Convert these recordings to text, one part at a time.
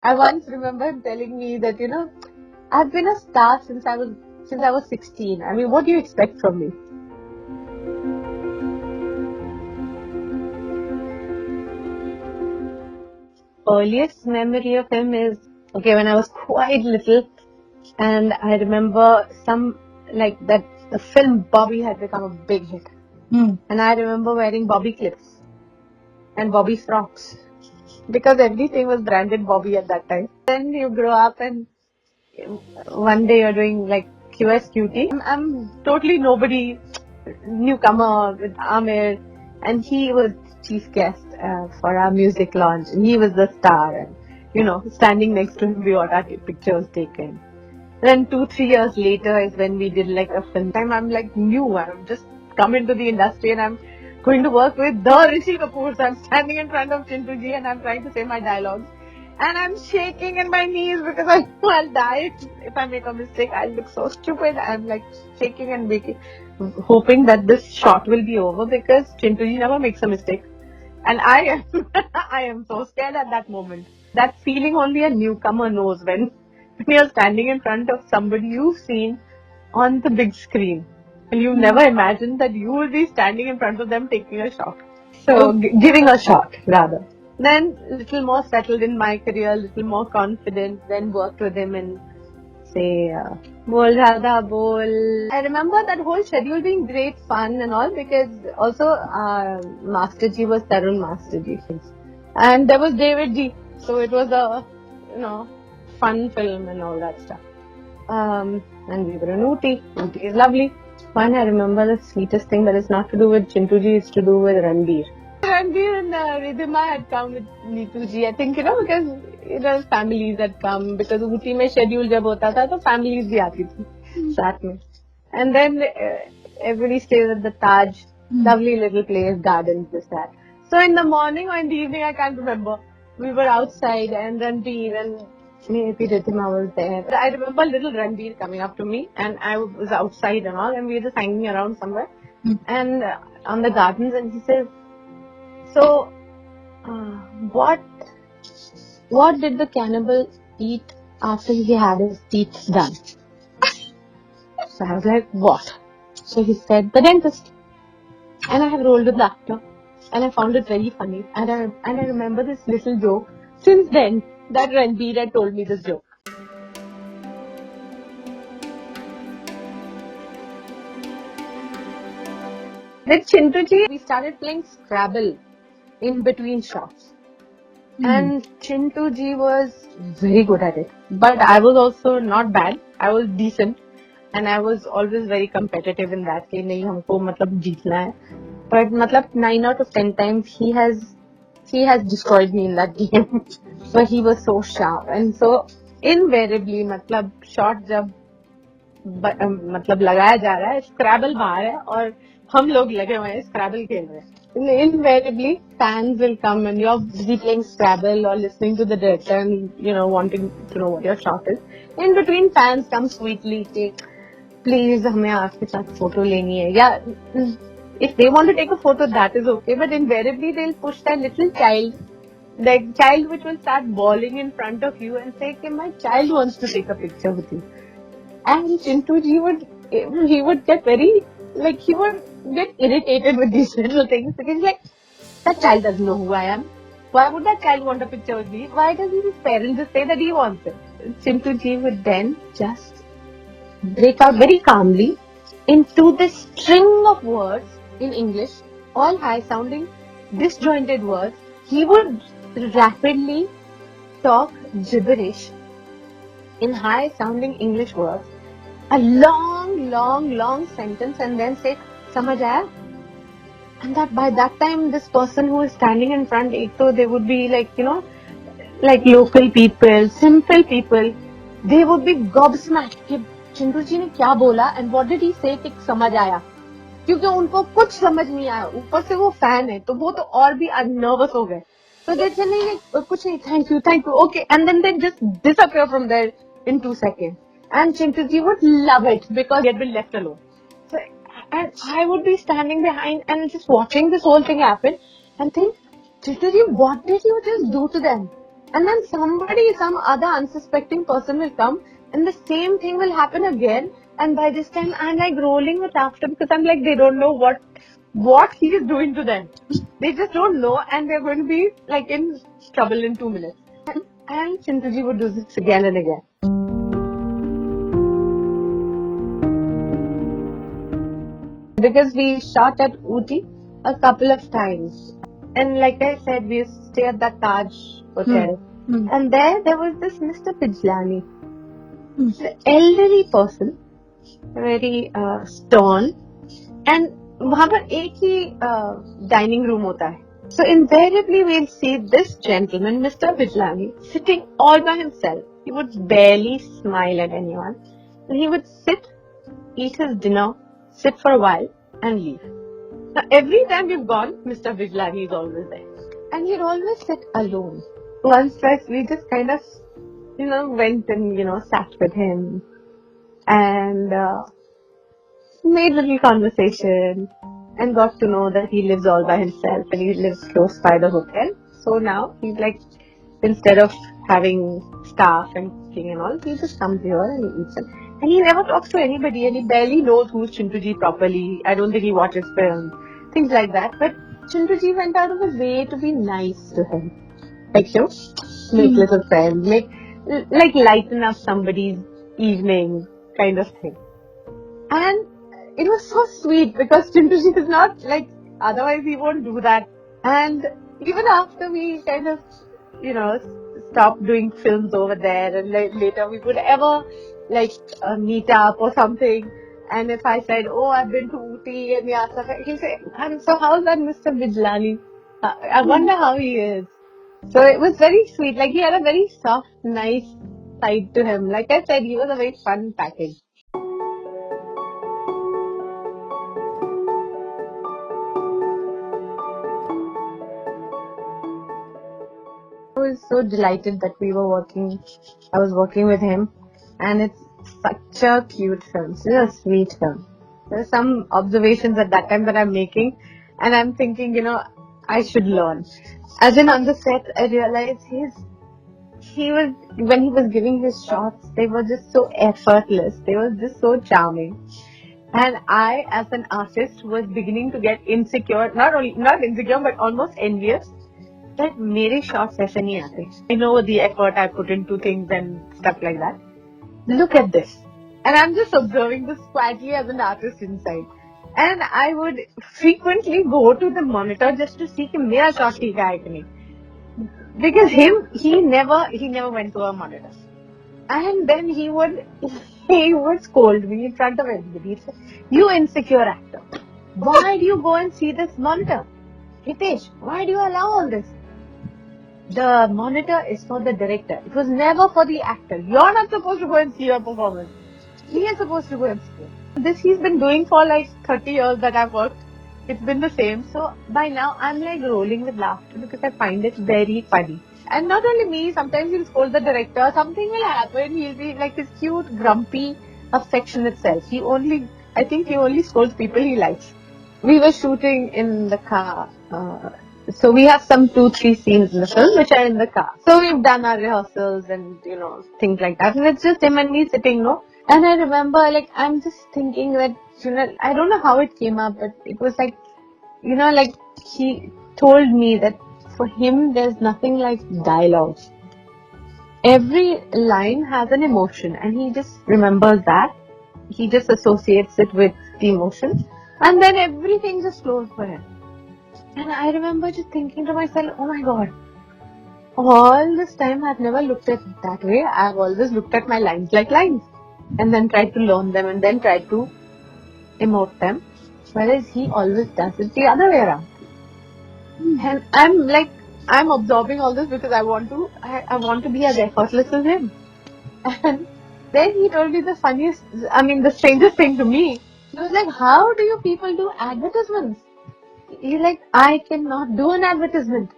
I once remember him telling me that, I've been a star since I was 16. I mean, what do you expect from me? Earliest memory of him is, when I was quite little, and I remember the film Bobby had become a big hit. And I remember wearing Bobby clips and Bobby frocks because everything was branded Bobby at that time. Then you grow up and one day you're doing QSQT. I'm totally nobody, newcomer with Amir, and he was chief guest for our music launch, and he was the star. And standing next to him, we all our picture was taken. Then 2-3 years later is when we did a film time. I'm new. I'm just come into the industry and I'm going to work with the Rishi Kapoor. So I'm standing in front of Chintu ji and I'm trying to say my dialogues. And I'm shaking in my knees because I know I'll die if I make a mistake. I'll look so stupid. I'm shaking and hoping that this shot will be over because Chintu ji never makes a mistake. And I am so scared at that moment. That feeling only a newcomer knows when you're standing in front of somebody you've seen on the big screen. And you've never imagined that you will be standing in front of them taking a shot. So, giving a shot, rather. Then, little more settled in my career, little more confident, then worked with him in, say, Bol Radha Bol. I remember that whole schedule being great fun and all because also Master Ji was Tarun Master Ji. And there was David Ji. So, it was a, fun film and all that stuff. And we were in Ooty. Ooty is lovely. Fun. I remember the sweetest thing that is not to do with Chintu ji, it's to do with Ranbir. Ranbir and Ridhima had come with Neetu ji. I think, because it was families that come. Because Ooty mein schedule jab hota tha, to families bhi aati thi saath mein. And then everybody stays at the Taj. Lovely little place, gardens, this, that. So in the morning or in the evening, I can't remember. We were outside and Ranbir and maybe Ridhima was there. But I remember little Ranbir coming up to me and I was outside and all and we were just hanging around somewhere and on the gardens and he says, so what did the cannibal eat after he had his teeth done? So I was like, what? So he said, the dentist. And I have rolled with laughter. And I found it very funny. And I remember this little joke. Since then, that Ranbir had told me this joke. With Chintu ji, we started playing Scrabble in between shots. And Chintu ji was very good at it. But I was also not bad. I was decent. And I was always very competitive in that. Ki nahi humko jeetna hai. But 9 out of 10 times he has destroyed me in that game. But he was so sharp and so invariably shot जब लगाया जा रहा है, Scrabble बाहर है और हम लोग लगे हुए हैं Scrabble खेल रहे हैं. Invariably fans will come and you're busy playing Scrabble or listening to the director and wanting to know what your shot is. In between fans come sweetly say, please हमें आपके साथ photo लेनी है. Yeah, if they want to take a photo, that is okay. But invariably, they'll push that little child, the child which will start bawling in front of you and say, okay, my child wants to take a picture with you. And Chintu ji would get he would get irritated with these little things because he's like, that child doesn't know who I am. Why would that child want a picture with me? Why doesn't his parents just say that he wants it? Chintu ji would then just break out very calmly into this string of words in English, all high-sounding, disjointed words. He would rapidly talk gibberish in high-sounding English words, a long sentence, and then say, "Samajh aaya?" And that by that time, this person who is standing in front, they would be like local people, simple people, they would be gobsmacked कि चिंटू जी ने क्या बोला and what did he say कि समझ आया. क्योंकि उनको कुछ समझ नहीं आया, ऊपर से वो फैन है तो वो तो और भी नर्वस हो गए. So they say नहीं कुछ नहीं, thank you, okay, and then they just disappear from there in 2 seconds. And Chintu ji would love it because he had been left alone. So, and I would be standing behind and just watching this whole thing happen and think, Chintu ji, what did you just do to them? And then some other unsuspecting person will come and the same thing will happen again. And by this time, I'm like rolling with laughter because I'm like, they don't know what he is doing to them. They just don't know and they're going to be like in trouble in 2 minutes. And Chintuji would do this again and again. Because we shot at Ooty a couple of times. And like I said, we used to stay at the Taj Hotel. And there was this Mr. Bijlani. The elderly person, very stern. And वहाँ पर एक ही dining room होता है. So invariably we'll see this gentleman, Mr. Bijlani, sitting all by himself. He would barely smile at anyone. And he would sit, eat his dinner, sit for a while and leave. Now every time we've gone, Mr. Bijlani is always there. And he'd always sit alone. Once we just kind of, went and, sat with him and made little conversation and got to know that he lives all by himself and he lives close by the hotel. So now he's like, instead of having staff and cooking and all, he just comes here and he eats it. And he never talks to anybody and he barely knows who's Chintuji properly. I don't think he watches films, things like that. But Chintuji went out of his way to be nice to him. Like, make little friends, like lighten up somebody's evening kind of thing. And it was so sweet because Chintuji is not like, otherwise he won't do that. And even after we kind of, stopped doing films over there and later we would ever meet up or something. And if I said, oh, I've been to Ooty and he'll say, so how's that Mr. Bijlani? I wonder how he is. So it was very sweet. Like he had a very soft, nice side to him. Like I said, he was a very fun package. I was so delighted that I was working with him, and it's such a cute film, such a sweet film. There are some observations at that time that I'm making, and I'm thinking, I should learn. As in on the set, I realized when he was giving his shots, they were just so effortless. They were just so charming. And I, as an artist, was beginning to get insecure, not insecure, but almost envious. That मेरे shots ऐसे नहीं आते. I know the effort I put into things and stuff like that. Look at this. And I'm just observing this quietly as an artist inside. And I would frequently go to the monitor just to see कि मेरा shot ठीक है कि नहीं. Because he never went to a monitor. And then he would scold me in front of everybody. He'd say, you insecure actor. Why do you go and see this monitor? Hitesh, why do you allow all this? The monitor is for the director. It was never for the actor. You're not supposed to go and see your performance. He is supposed to go and see it. This he's been doing for like 30 years that I've worked. It's been the same. So by now I'm like rolling with laughter because I find it very funny. And not only me, sometimes he'll scold the director. Something will happen. He'll be like this cute, grumpy, affectionate self. I think he only scolds people he likes. We were shooting in the car. So we have some 2-3 scenes in the film which are in the car. So we've done our rehearsals and, things like that. And it's just him and me sitting, And I remember, I'm just thinking that, I don't know how it came up, but it was like, he told me that for him, there's nothing like dialogues. Every line has an emotion and he just remembers that. He just associates it with the emotion. And then everything just flows for him. And I remember just thinking to myself, oh my God, all this time I've never looked at it that way. I've always looked at my lines like lines and then tried to learn them and then tried to emote them. Whereas he always does it the other way around. And I'm absorbing all this because I want to be as effortless as him. And then he told me the strangest thing to me. He was like, how do you people do advertisements? He's like, I cannot do an advertisement.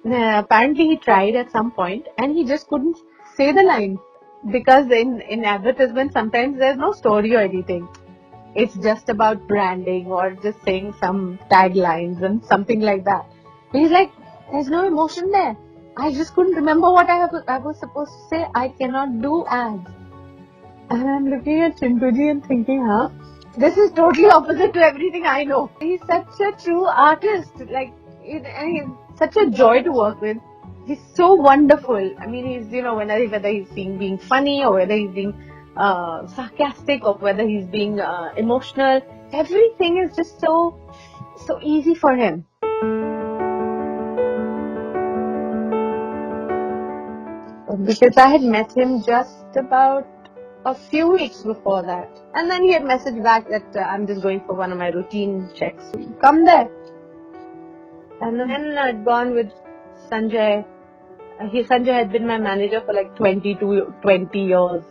Apparently he tried at some point and he just couldn't say the line. Because in advertisements sometimes there's no story or anything. It's just about branding or just saying some taglines and something like that. He's like, there's no emotion there. I just couldn't remember what I was supposed to say. I cannot do ads. And I'm looking at Chintuji and thinking, this is totally opposite to everything I know. He's such a true artist. Like, and he's such a joy to work with. He's so wonderful. I mean, he's, whether he's being funny or whether he's being sarcastic or whether he's being emotional, everything is just so easy for him. Because I had met him just about a few weeks before that. And then he had messaged back that I'm just going for one of my routine checks. Come there. And then I'd gone with Sanjay. Sanjay had been my manager for like 20 years.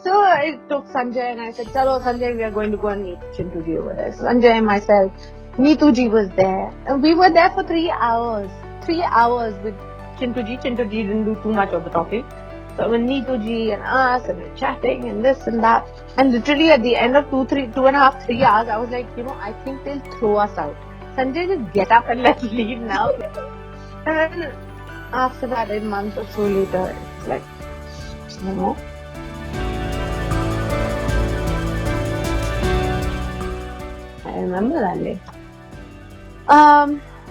So I took Sanjay and I said, Chalo Sanjay, we are going to go and meet Chintuji over there. Sanjay and myself, Neetuji was there. And we were there for 3 hours. 3 hours with Chintuji. Chintuji didn't do too much of the talking. So when Neetuji and us and we're chatting and this and that. And literally at the end of 2.5, 3 hours, I was like, I think they'll throw us out. Sanjay, just get up and let's leave now. And then after that, a month or so later, it's like, I remember that day.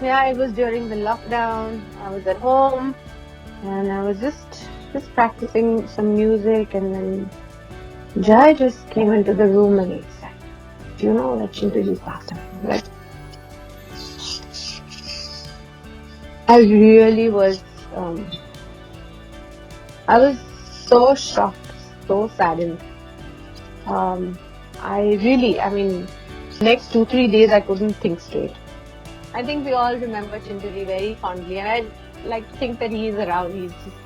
It was during the lockdown. I was at home and I was just practicing some music, and then Jai just came into the room and he said, do you know that Chintuji's passed away? Like, I really was, I was so shocked, so saddened. Next 2-3 days I couldn't think straight. I think we all remember Chintuji very fondly, and I like to think that he is around. He's just